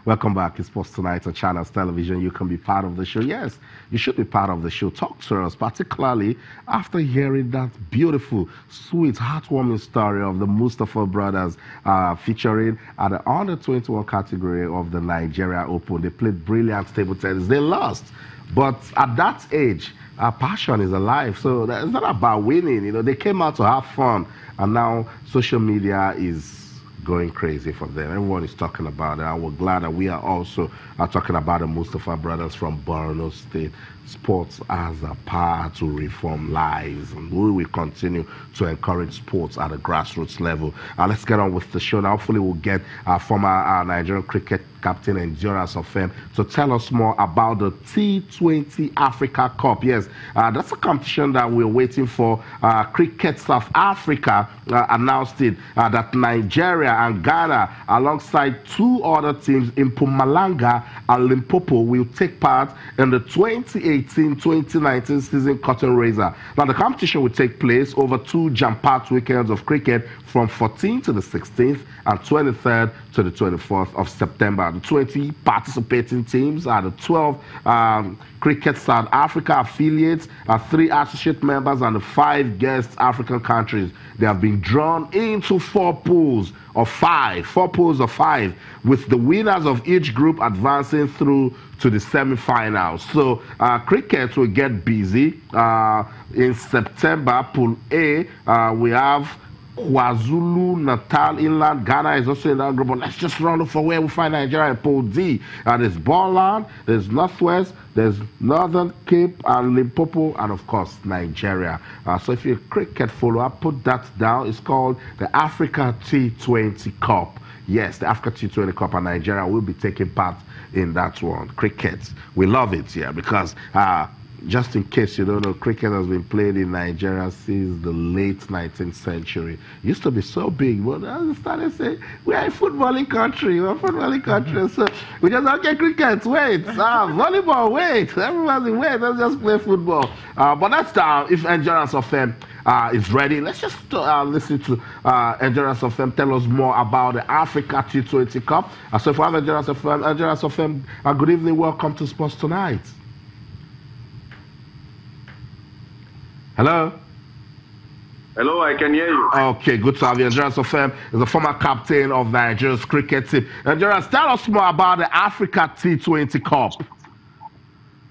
Welcome back. It's Sports Tonight on Channels Television. You can be part of the show. Yes, you should be part of the show. Talk to us, particularly after hearing that beautiful, sweet, heartwarming story of the Mustafa brothers featuring at the under-21 category of the Nigeria Open. They played brilliant table tennis. They lost. But at that age, passion is alive. So it's not about winning. You know, they came out to have fun. And now social media is going crazy for them. Everyone is talking about it. And we're glad that we are also talking about the Mustafa brothers from Borno State. Sports as a power to reform lives. And we will continue to encourage sports at a grassroots level. Let's get on with the show. Now, hopefully we'll get former Nigerian cricket captain Endurance of Fame to tell us more about the T20 Africa Cup. Yes, that's a competition that we're waiting for. Cricket South Africa announced it that Nigeria and Ghana, alongside two other teams in Mpumalanga and Limpopo, will take part in the 2018-2019 season curtain raiser. Now, the competition will take place over two jam-packed weekends of cricket from 14th to the 16th and 23rd to the 24th of September. The 20 participating teams are the 12 Cricket South Africa affiliates, 3 associate members, and the 5 guest African countries. They have been drawn into 4 pools of 5, with the winners of each group advancing through to the semi-finals. So cricket will get busy. In September, Pool A, we have KwaZulu Natal Inland. Ghana is also in that group. But let's just run for where we find Nigeria in Pool D. There's Borland, there's Northwest, there's Northern Cape and Limpopo, and of course Nigeria. So if you're a cricket follower, put that down. It's called the Africa T20 Cup. Yes, the Africa T20 Cup, and Nigeria will be taking part in that one. Cricket, we love it here because just in case you don't know, cricket has been played in Nigeria since the late 19th century. It used to be so big, but I started saying, we are a footballing country, so we just, okay, cricket, wait, volleyball, wait, everybody, wait, let's just play football. But that's if Endurance of Fame is ready. Let's just listen to Endurance of Fame tell us more about the Africa T20 Cup. So if we have Endurance of Fame, good evening, welcome to Sports Tonight. Hello? Hello, I can hear you. Okay, good to have you. Endurance of Fame is the former captain of Nigeria's cricket team. Endurance, tell us more about the Africa T20 Cup.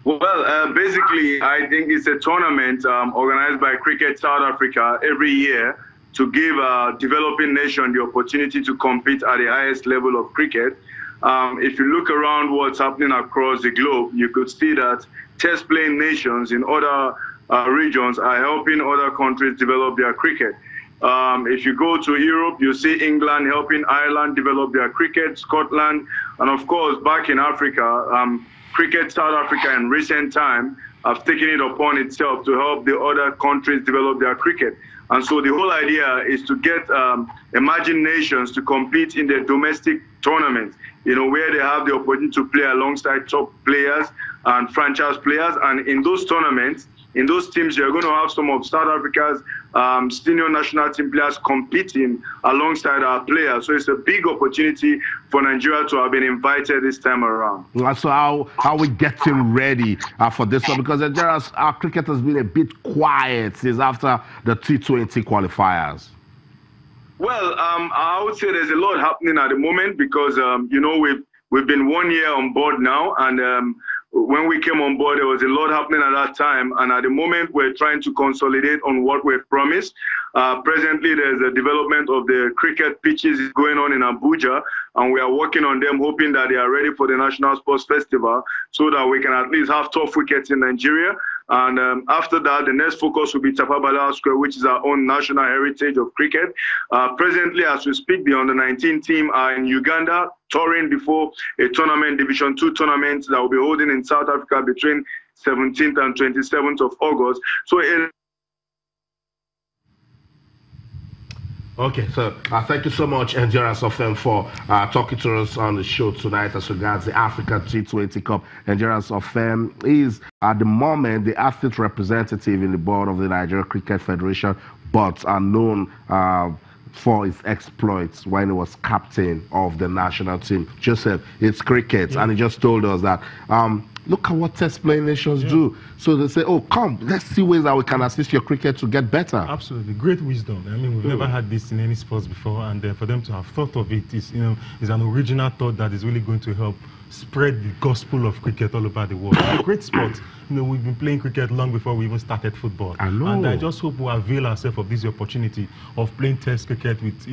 Well, basically, I think it's a tournament organized by Cricket South Africa every year to give a developing nation the opportunity to compete at the highest level of cricket. If you look around what's happening across the globe, you could see that test-playing nations in other regions are helping other countries develop their cricket. If you go to Europe, you see England helping Ireland develop their cricket, Scotland, and of course, back in Africa, Cricket South Africa in recent time have taken it upon itself to help the other countries develop their cricket. And so the whole idea is to get emerging nations to compete in the domestic tournaments, you know, where they have the opportunity to play alongside top players and franchise players. And in those tournaments, in those teams, you're going to have some of South Africa's senior national team players competing alongside our players. So it's a big opportunity for Nigeria to have been invited this time around. So how are we getting ready for this one? Because our cricket has been a bit quiet since after the T20 qualifiers. Well, I would say there's a lot happening at the moment because, you know, we've been 1 year on board now, and when we came on board, there was a lot happening at that time. And at the moment, we're trying to consolidate on what we've promised. Presently, there's a development of the cricket pitches going on in Abuja, and we are working on them, hoping that they are ready for the National Sports Festival so that we can at least have tough wickets in Nigeria. And after that, the next focus will be Tafawa Balewa Square, which is our own national heritage of cricket. Presently, as we speak, the under-19 team are in Uganda, touring before a tournament, Division 2 tournament that will be holding in South Africa between 17th and 27th of August. So Okay, so thank you so much, Endurance of Fame, for talking to us on the show tonight as regards the Africa T20 Cup. Endurance of Fame is, at the moment, the athlete representative in the board of the Nigeria Cricket Federation, but are known for his exploits when he was captain of the national team. Joseph, it's cricket, and he just told us that look at what test playing nations do. So they say, oh, come, let's see ways that we can assist your cricket to get better. Absolutely, great wisdom. I mean, we've never had this in any sports before, and for them to have thought of it is, is an original thought that is really going to help spread the gospel of cricket all over the world. It's a great sport. We've been playing cricket long before we even started football. I know. And I just hope we avail ourselves of this opportunity of playing test cricket with,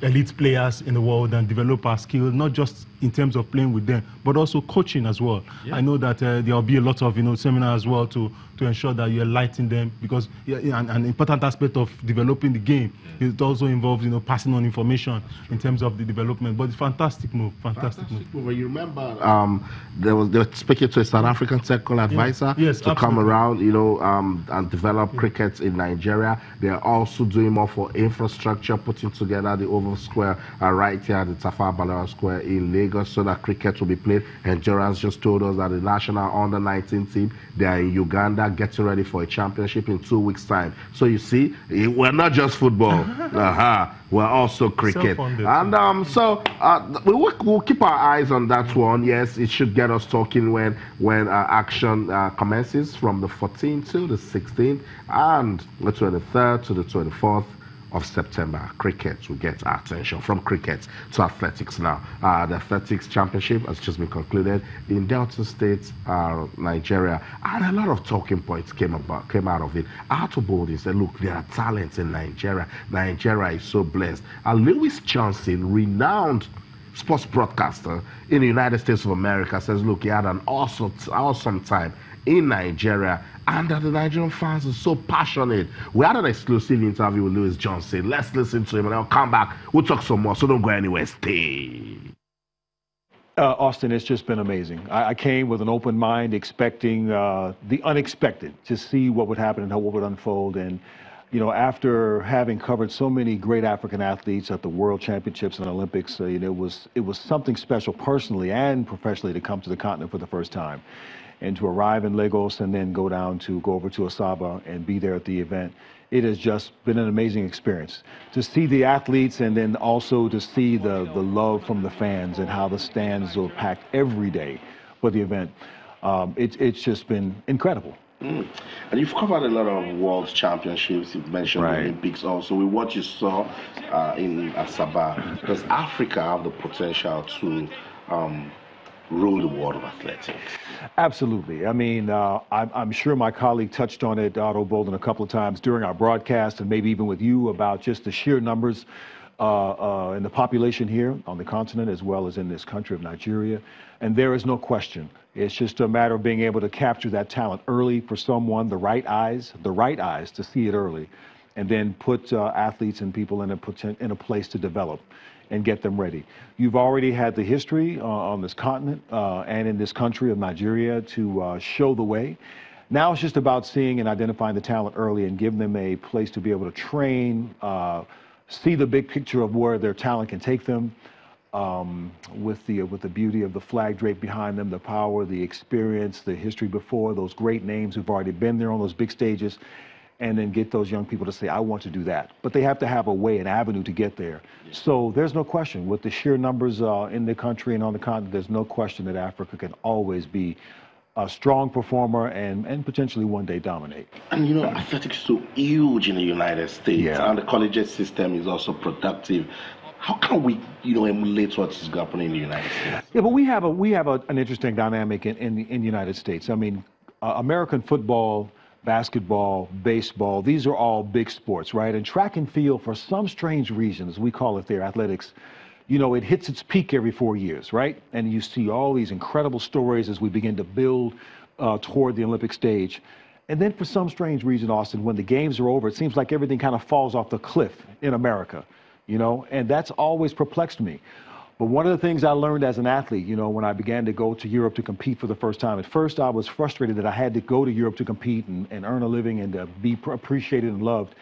elite players in the world and develop our skills, not just in terms of playing with them, but also coaching as well. I know that there will be a lot of seminars as well to ensure that you enlighten them, because an important aspect of developing the game it also involves passing on information in terms of the development. But it's fantastic move, fantastic move. You remember they were speaking to a South African technical advisor to come around and develop cricket in Nigeria. They are also doing more for infrastructure, putting together the Oval Square right here at the Tafawa Balewa Square in Lagos so that cricket will be played. And Gerard's just told us that the national under-19 team, they are in Uganda getting ready for a championship in 2 weeks' time. So you see, we're not just football. We're also cricket. And so we'll keep our eyes on that one. Yes, it should get us talking when action commences from the 14th to the 16th and the 23rd to the 24th of September. Cricket will get our attention. From cricket to athletics now. The athletics championship has just been concluded in Delta State, Nigeria, and a lot of talking points came out of it. Artobodi said, look, there are talents in Nigeria. Nigeria is so blessed. Lewis Johnson, renowned sports broadcaster in the United States of America, says, look, he had an awesome time in Nigeria, and that the Nigerian fans are so passionate. We had an exclusive interview with Lewis Johnson. Let's listen to him, and I'll come back. We'll talk some more, so don't go anywhere. Stay. Austin, it's just been amazing. I came with an open mind, expecting the unexpected, to see what would happen and how what would unfold. And after having covered so many great African athletes at the World Championships and Olympics, it was something special personally and professionally to come to the continent for the first time, and to arrive in Lagos and then go over to Asaba and be there at the event. It has just been an amazing experience to see the athletes, and then also to see the love from the fans and how the stands are packed every day for the event. It's just been incredible. And you've covered a lot of world championships. You've mentioned the Olympics also. With what you saw in Asaba, does Africa have the potential to rule the world of athletics? Absolutely. I mean, I'm sure my colleague touched on it, Otto Bolden, a couple of times during our broadcast, and maybe even with you, about just the sheer numbers in the population here on the continent, as well as in this country of Nigeria. And there is no question. It's just a matter of being able to capture that talent early for someone, the right eyes to see it early, and then put athletes and people in a place to develop and get them ready. You've already had the history on this continent and in this country of Nigeria to show the way. Now it's just about seeing and identifying the talent early and giving them a place to be able to train, see the big picture of where their talent can take them, with the beauty of the flag draped behind them, the power, the experience, the history before, those great names who've already been there on those big stages, and then get those young people to say, I want to do that. But they have to have a way, an avenue to get there. So there's no question, with the sheer numbers in the country and on the continent, there's no question that Africa can always be a strong performer and potentially one day dominate. And athletics is so huge in the United States, and the collegiate system is also productive. How can we, emulate what is happening in the United States? Yeah, but we have an interesting dynamic in the United States. I mean, American football, basketball, baseball, these are all big sports, right? And track and field, for some strange reason, as we call it there, athletics, it hits its peak every 4 years, right? And you see all these incredible stories as we begin to build toward the Olympic stage. And then for some strange reason, Austin, when the games are over, it seems like everything kind of falls off the cliff in America, and that's always perplexed me. But one of the things I learned as an athlete, when I began to go to Europe to compete for the first time, at first I was frustrated that I had to go to Europe to compete and earn a living and to be appreciated and loved.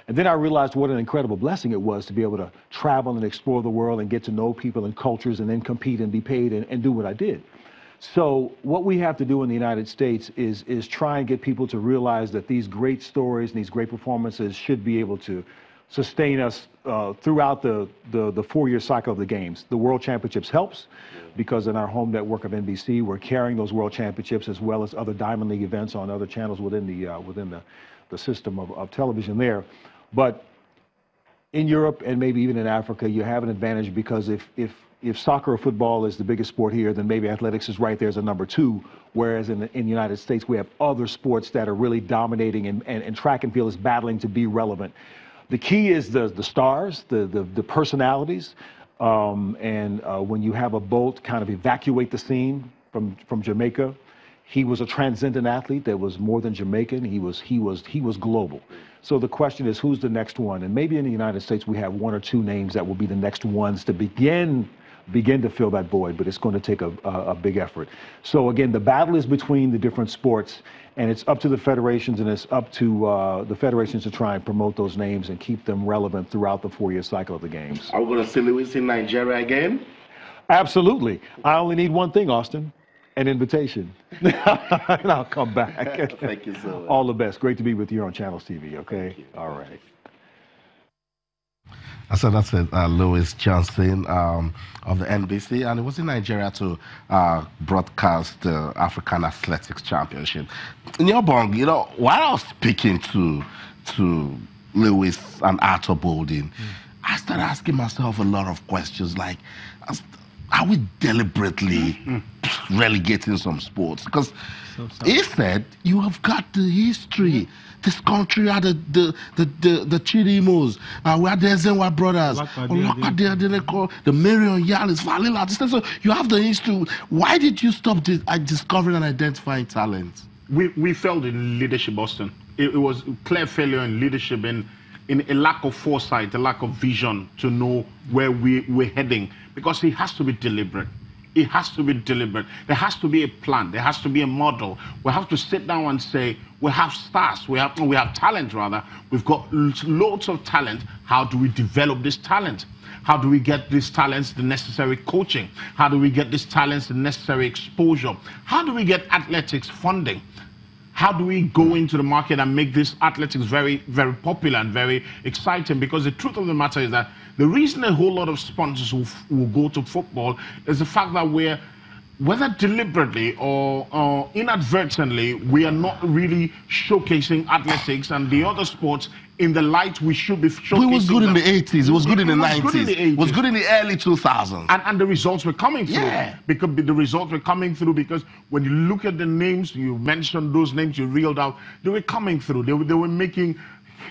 And then I realized what an incredible blessing it was to be able to travel and explore the world and get to know people and cultures and then compete and be paid and do what I did. So what we have to do in the United States is try and get people to realize that these great stories and these great performances should be able to sustain us throughout the 4-year cycle of the games. The World Championships helps because in our home network of NBC, we're carrying those World Championships as well as other Diamond League events on other channels within the system of television there. But in Europe and maybe even in Africa, you have an advantage because if soccer or football is the biggest sport here, then maybe athletics is right there as a number 2. Whereas in the United States, we have other sports that are really dominating, and track and field is battling to be relevant. The key is the stars, the personalities, and when you have a Bolt kind of evacuate the scene from Jamaica, he was a transcendent athlete that was more than Jamaican. He was global. So the question is, who's the next one? And maybe in the United States, we have 1 or 2 names that will be the next ones to begin to fill that void, but it's going to take a big effort. So again, the battle is between the different sports, and it's up to the federations, and it's up to the federations to try and promote those names and keep them relevant throughout the 4-year cycle of the games. Are we going to see Lewis in Nigeria again? Absolutely. I only need one thing, Austin. An invitation. And I'll come back. Thank you so much. All the best. Great to be with you on Channels TV, okay? All right. So that's it, Lewis Johnson of the NBC, and he was in Nigeria to broadcast the African Athletics Championship. In your bong, you know, while I was speaking to Lewis and Arthur Bolden, I started asking myself a lot of questions like, are we deliberately relegating some sports? Because he said, you have got the history. This country had the Chidimos, we had the Ezenwa brothers, the Marion Yalis, Valila. So you have the history. Why did you stop discovering and identifying talent? We failed in leadership, Austin. It was clear failure in leadership and in a lack of foresight, a lack of vision to know where we're heading, because it has to be deliberate. It has to be deliberate. There has to be a plan. There has to be a model. We have to sit down and say, we have stars. We have talent, rather. We've got loads of talent. How do we develop this talent? How do we get these talents the necessary coaching? How do we get these talents the necessary exposure? How do we get athletics funding? How do we go into the market and make this athletics very, very popular and very exciting? Because the truth of the matter is that the reason a whole lot of sponsors will go to football is the fact that whether deliberately or inadvertently, we are not really showcasing athletics and the other sports in the light we should be showcasing. It was good in the 80s. It was good in the 90s. It was good in the early 2000s. And the results were coming through. Yeah. Because the results were coming through because when you look at the names, you mentioned those names, you reeled out, they were coming through. They were making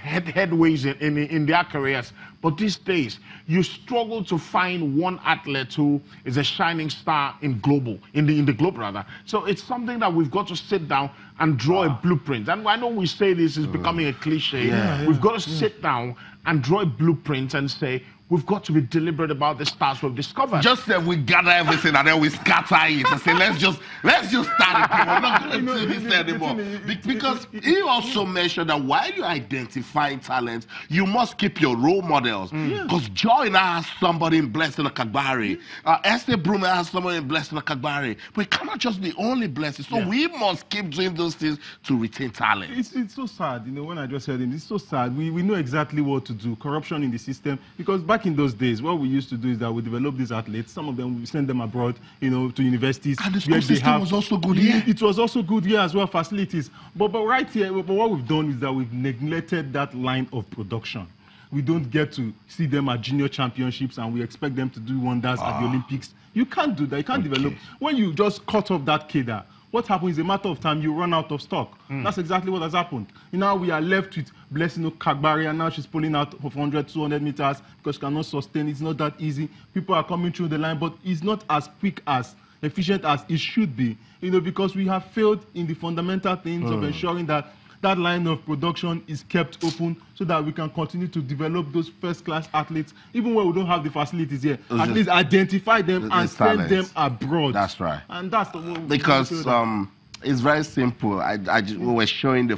headways in their careers. But these days, you struggle to find one athlete who is a shining star in the globe rather. So it's something that we've got to sit down and draw a blueprint. And I know we say this is becoming a cliche. We've got to sit down and draw a blueprint and say, we've got to be deliberate about the stars we've discovered. Just that we gather everything and then we scatter it and say, let's just start it. We're not going to do this anymore. Because he also mentioned that while you identify talent, you must keep your role models. Because Joy now has somebody in Blessing Akagbari. Esther Brumer has somebody in Blessing Akagbari. But it cannot just be only Blessing. So we must keep doing those things to retain talent. It's so sad. You know, when I just heard him, it's so sad. We know exactly what to do. Corruption in the system. Because back in those days, what we used to do is that we develop these athletes. Some of them, we send them abroad, you know, to universities. And the school system was also good here. It was also good here as well, facilities. But right here, what we've done is that we've neglected that line of production. We don't get to see them at junior championships and we expect them to do wonders at the Olympics. You can't do that. You can't develop. When you just cut off that cadre, what happens is a matter of time, you run out of stock. That's exactly what has happened. Now we are left with Blessing Kagbari, and now she's pulling out of 100, 200 meters because she cannot sustain. It's not that easy. People are coming through the line, but it's not as quick as efficient as it should be. You know, because we have failed in the fundamental things of ensuring that that line of production is kept open so that we can continue to develop those first-class athletes, even when we don't have the facilities here. At least identify them and send them abroad. That's right. And that's the because it's very simple. We were showing the